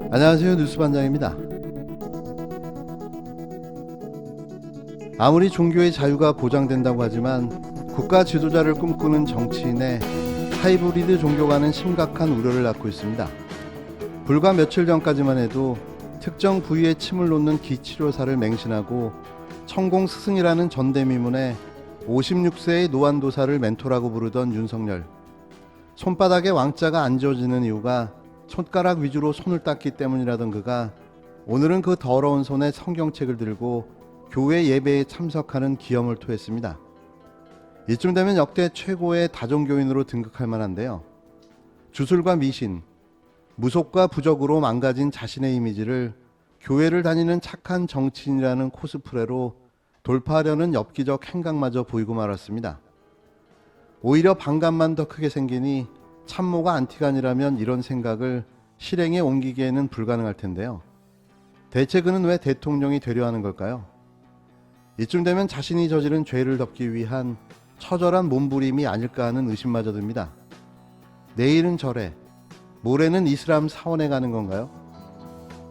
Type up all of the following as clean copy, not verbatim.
안녕하세요. 뉴스반장입니다. 아무리 종교의 자유가 보장된다고 하지만 국가 지도자를 꿈꾸는 정치인의 하이브리드 종교가는 심각한 우려를 낳고 있습니다. 불과 며칠 전까지만 해도 특정 부위에 침을 놓는 기치료사를 맹신하고 천공 스승이라는 전대미문에 56세의 노안도사를 멘토라고 부르던 윤석열. 손바닥에 왕자가 안 지워지는 이유가 손가락 위주로 손을 닦기 때문이라던 그가 오늘은 그 더러운 손에 성경책을 들고 교회 예배에 참석하는 기염을 토했습니다. 이쯤 되면 역대 최고의 다종교인으로 등극할 만한데요. 주술과 미신, 무속과 부적으로 망가진 자신의 이미지를 교회를 다니는 착한 정치인이라는 코스프레로 돌파하려는 엽기적 행각마저 보이고 말았습니다. 오히려 반감만 더 크게 생기니 참모가 안티간이라면 이런 생각을 실행에 옮기기에는 불가능할 텐데요. 대체 그는 왜 대통령이 되려 하는 걸까요? 이쯤 되면 자신이 저지른 죄를 덮기 위한 처절한 몸부림이 아닐까 하는 의심마저 듭니다. 내일은 절에, 모레는 이슬람 사원에 가는 건가요?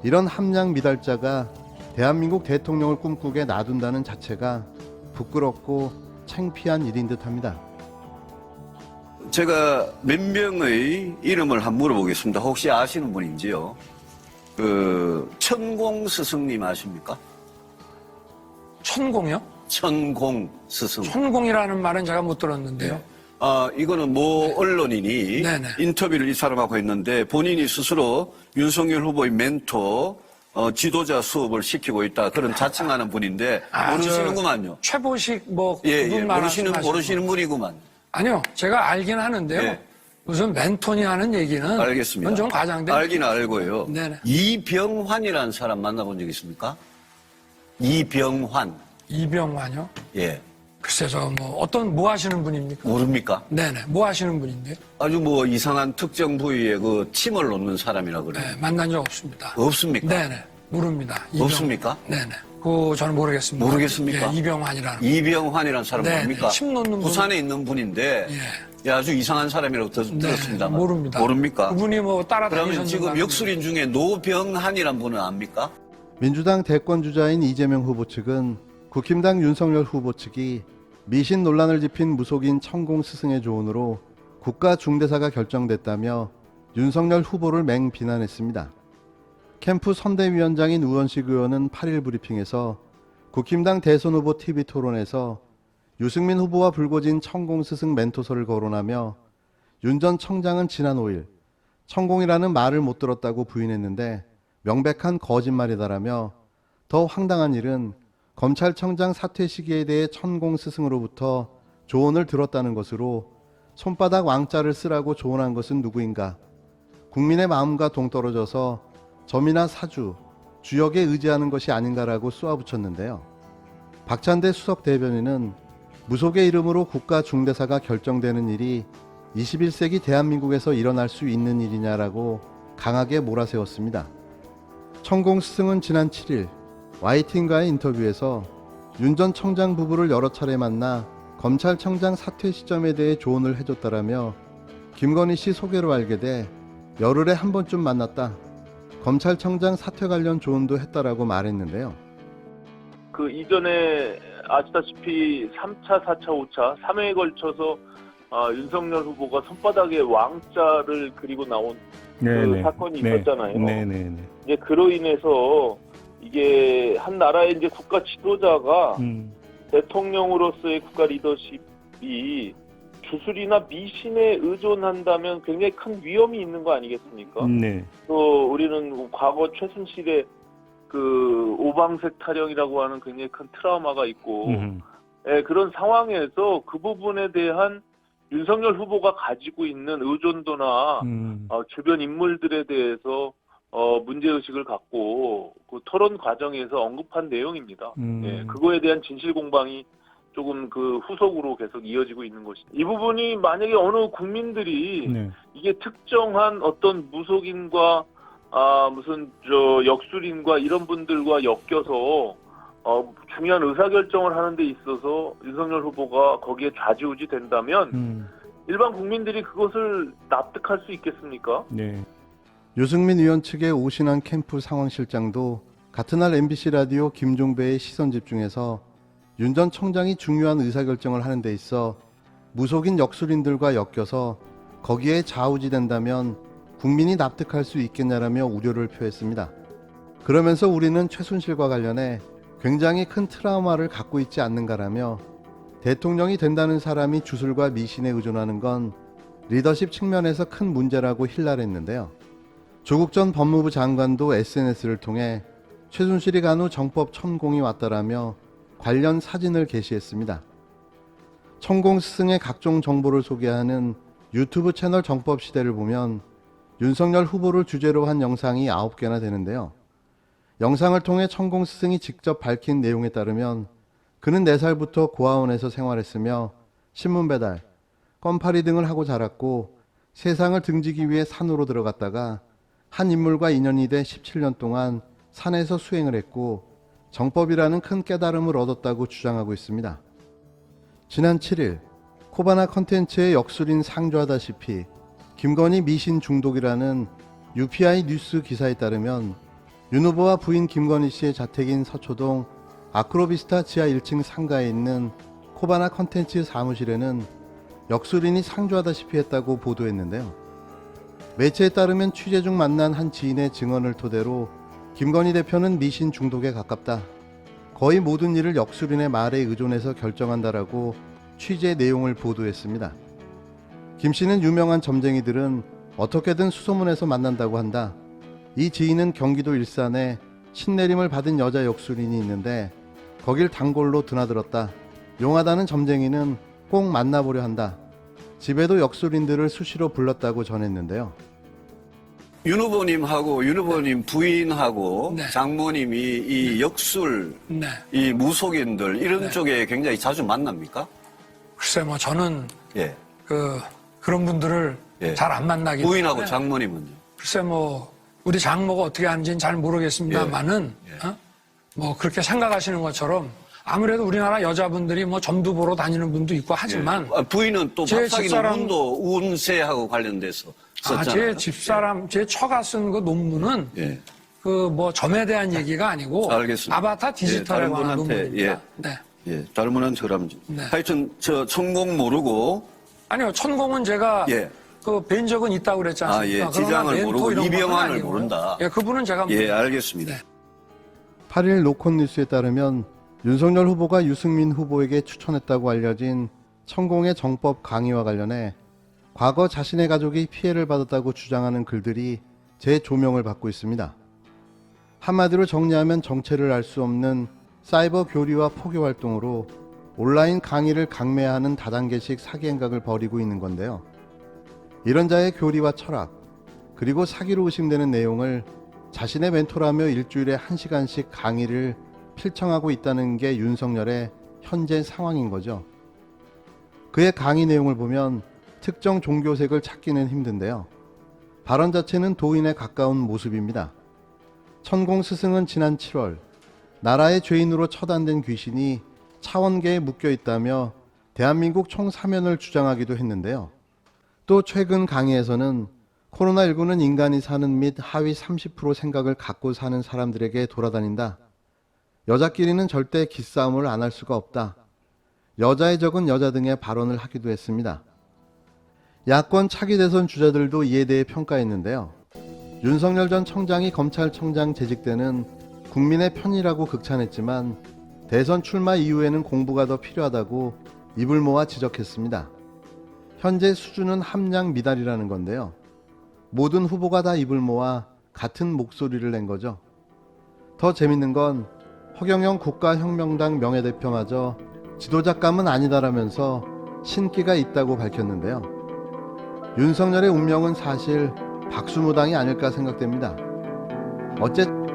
이런 함량 미달자가 대한민국 대통령을 꿈꾸게 놔둔다는 자체가 부끄럽고 창피한 일인 듯합니다. 제가 몇 명의 이름을 한번 물어보겠습니다. 혹시 아시는 분인지요? 천공 스승님 아십니까? 천공이요? 천공 스승. 천공이라는 말은 제가 못 들었는데요. 네. 이거는 언론인이 네네. 인터뷰를 이 사람하고 했는데 본인이 스스로 윤석열 후보의 멘토, 지도자 수업을 시키고 있다. 그런 자칭하는 분인데 모르시는구만요. 최보식 예, 그분 모르시는 분이구만. 아니요, 제가 알긴 하는데요. 예. 무슨 멘토니 하는 얘기는 알겠습니다. 그건 좀 과장된. 알긴 알고요. 네네. 이병환이라는 사람 만나본 적 있습니까? 이병환. 이병환이요? 예. 글쎄, 뭐 하시는 분입니까? 모릅니까? 네네, 뭐 하시는 분인데? 아주 이상한 특정 부위에 침을 놓는 사람이라 그래요. 네, 만난 적 없습니다. 없습니까? 네네, 모릅니다. 없습니까? 네네. 저는 모르겠습니다. 모르겠습니까? 예, 이병환이라는. 이병환이라는 사람 네, 뭡니까? 침 놓는 부산에 있는 분인데 예. 아주 이상한 사람이라고 들었습니다. 모릅니다. 모릅니까? 그분이 따라다니셨는가? 그러면 지금 역술인 중에 노병한이라는 분은 압니까? 민주당 대권주자인 이재명 후보 측은 국힘당 윤석열 후보 측이 미신 논란을 짚인 무속인 천공 스승의 조언으로 국가 중대사가 결정됐다며 윤석열 후보를 맹비난했습니다. 캠프 선대위원장인 우원식 의원은 8일 브리핑에서 국힘당 대선 후보 TV 토론에서 유승민 후보와 불거진 천공 스승 멘토설을 거론하며 윤 전 청장은 지난 5일 천공이라는 말을 못 들었다고 부인했는데 명백한 거짓말이다라며 더 황당한 일은 검찰청장 사퇴 시기에 대해 천공 스승으로부터 조언을 들었다는 것으로 손바닥 왕자를 쓰라고 조언한 것은 누구인가? 국민의 마음과 동떨어져서 점이나 사주, 주역에 의지하는 것이 아닌가라고 쏘아붙였는데요. 박찬대 수석 대변인은 무속의 이름으로 국가 중대사가 결정되는 일이 21세기 대한민국에서 일어날 수 있는 일이냐라고 강하게 몰아세웠습니다. 천공 스승은 지난 7일 YTN과의 인터뷰에서 윤 전 청장 부부를 여러 차례 만나 검찰청장 사퇴 시점에 대해 조언을 해줬다라며 김건희 씨 소개로 알게 돼 열흘에 한 번쯤 만났다. 검찰청장 사퇴 관련 조언도 했다라고 말했는데요. 그 이전에 아시다시피 3차, 4차, 5차, 3회에 걸쳐서 윤석열 후보가 손바닥에 왕자를 그리고 나온 그 사건이 있었잖아요. 네네네. 이제 그로 인해서 이게 한 나라의 이제 국가 지도자가 대통령으로서의 국가 리더십이 주술이나 미신에 의존한다면 굉장히 큰 위험이 있는 거 아니겠습니까? 네. 또 우리는 과거 최순실의 그 오방색 타령이라고 하는 굉장히 큰 트라우마가 있고 예, 그런 상황에서 그 부분에 대한 윤석열 후보가 가지고 있는 의존도나 주변 인물들에 대해서 문제의식을 갖고 그 토론 과정에서 언급한 내용입니다. 예, 그거에 대한 진실 공방이 조금 그 후속으로 계속 이어지고 있는 것이죠. 이 부분이 만약에 어느 국민들이 네. 이게 특정한 어떤 무속인과 무슨 역술인과 이런 분들과 엮여서 중요한 의사결정을 하는 데 있어서 윤석열 후보가 거기에 좌지우지 된다면 일반 국민들이 그것을 납득할 수 있겠습니까? 네. 유승민 의원 측의 오신환 캠프 상황실장도 같은 날 MBC 라디오 김종배의 시선집중에서 윤 전 청장이 중요한 의사결정을 하는 데 있어 무속인 역술인들과 엮여서 거기에 좌우지된다면 국민이 납득할 수 있겠냐라며 우려를 표했습니다. 그러면서 우리는 최순실과 관련해 굉장히 큰 트라우마를 갖고 있지 않는가라며 대통령이 된다는 사람이 주술과 미신에 의존하는 건 리더십 측면에서 큰 문제라고 힐날했는데요. 조국 전 법무부 장관도 SNS를 통해 최순실이 간 후 정법 천공이 왔다라며 관련 사진을 게시했습니다. 천공 스승의 각종 정보를 소개하는 유튜브 채널 정법시대를 보면 윤석열 후보를 주제로 한 영상이 9개나 되는데요. 영상을 통해 천공 스승이 직접 밝힌 내용에 따르면 그는 4살부터 고아원에서 생활했으며 신문 배달, 껌파리 등을 하고 자랐고 세상을 등지기 위해 산으로 들어갔다가 한 인물과 인연이 돼 17년 동안 산에서 수행을 했고 정법이라는 큰 깨달음을 얻었다고 주장하고 있습니다. 지난 7일 코바나 컨텐츠의 역술인 상주하다시피 김건희 미신 중독이라는 UPI 뉴스 기사에 따르면 윤 후보와 부인 김건희 씨의 자택인 서초동 아크로비스타 지하 1층 상가에 있는 코바나 컨텐츠 사무실에는 역술인이 상주하다시피 했다고 보도했는데요. 매체에 따르면 취재 중 만난 한 지인의 증언을 토대로 김건희 대표는 미신 중독에 가깝다. 거의 모든 일을 역술인의 말에 의존해서 결정한다라고 취재 내용을 보도했습니다. 김 씨는 유명한 점쟁이들은 어떻게든 수소문해서 만난다고 한다. 이 지인은 경기도 일산에 신내림을 받은 여자 역술인이 있는데 거길 단골로 드나들었다. 용하다는 점쟁이는 꼭 만나보려 한다. 집에도 역술인들을 수시로 불렀다고 전했는데요. 윤 후보님하고 윤 후보님 부인하고 네. 장모님이 이 역술, 네. 이 무속인들 이런 네. 쪽에 굉장히 자주 만납니까? 글쎄 뭐 저는 예. 그런 분들을 예. 잘 안 만나기 부인하고 때문에 장모님은요? 글쎄 뭐 우리 장모가 어떻게 하는지는 잘 모르겠습니다만은 예. 뭐 그렇게 생각하시는 것처럼 아무래도 우리나라 여자분들이 뭐 점도 보러 다니는 분도 있고 하지만 예. 부인은 또 제 박사기 집사람- 논문도 운세하고 관련돼서 썼잖아요. 제 집사람 제 처가 쓴 그 논문은 예. 그 뭐 점에 대한 얘기가 아니고 알겠습니다. 아바타 디지털에 다른 관한 분한테, 논문입니다. 네. 예. 다른 분한테 그러면 네. 하여튼 저 천공 모르고 아니요 천공은 제가 예. 그 뵌 적은 있다고 그랬지 아, 않습니까? 예. 그러나 지장을 멘토 모르고 이런 건 이병환을 아니고요. 모른다. 예, 그분은 제가 예, 알겠습니다. 네. 8일 로콘 뉴스에 따르면 윤석열 후보가 유승민 후보에게 추천했다고 알려진 천공의 정법 강의와 관련해 과거 자신의 가족이 피해를 받았다고 주장하는 글들이 재조명을 받고 있습니다. 한마디로 정리하면 정체를 알 수 없는 사이버 교리와 포교 활동으로 온라인 강의를 강매하는 다단계식 사기 행각을 벌이고 있는 건데요. 이런 자의 교리와 철학, 그리고 사기로 의심되는 내용을 자신의 멘토라며 일주일에 1시간씩 강의를 필청하고 있다는 게 윤석열의 현재 상황인 거죠. 그의 강의 내용을 보면 특정 종교색을 찾기는 힘든데요. 발언 자체는 도인에 가까운 모습입니다. 천공 스승은 지난 7월 나라의 죄인으로 처단된 귀신이 차원계에 묶여 있다며 대한민국 총사면을 주장하기도 했는데요. 또 최근 강의에서는 코로나19는 인간이 사는 및 하위 30% 생각을 갖고 사는 사람들에게 돌아다닌다. 여자끼리는 절대 기싸움을 안 할 수가 없다. 여자의 적은 여자 등의 발언을 하기도 했습니다. 야권 차기 대선 주자들도 이에 대해 평가했는데요. 윤석열 전 청장이 검찰청장 재직 때는 국민의 편이라고 극찬했지만 대선 출마 이후에는 공부가 더 필요하다고 입을 모아 지적했습니다. 현재 수준은 함량 미달이라는 건데요. 모든 후보가 다 입을 모아 같은 목소리를 낸 거죠. 더 재밌는 건 허경영 국가혁명당 명예대표마저 지도자감은 아니다라면서 신기가 있다고 밝혔는데요. 윤석열의 운명은 사실 박수무당이 아닐까 생각됩니다. 어쨌든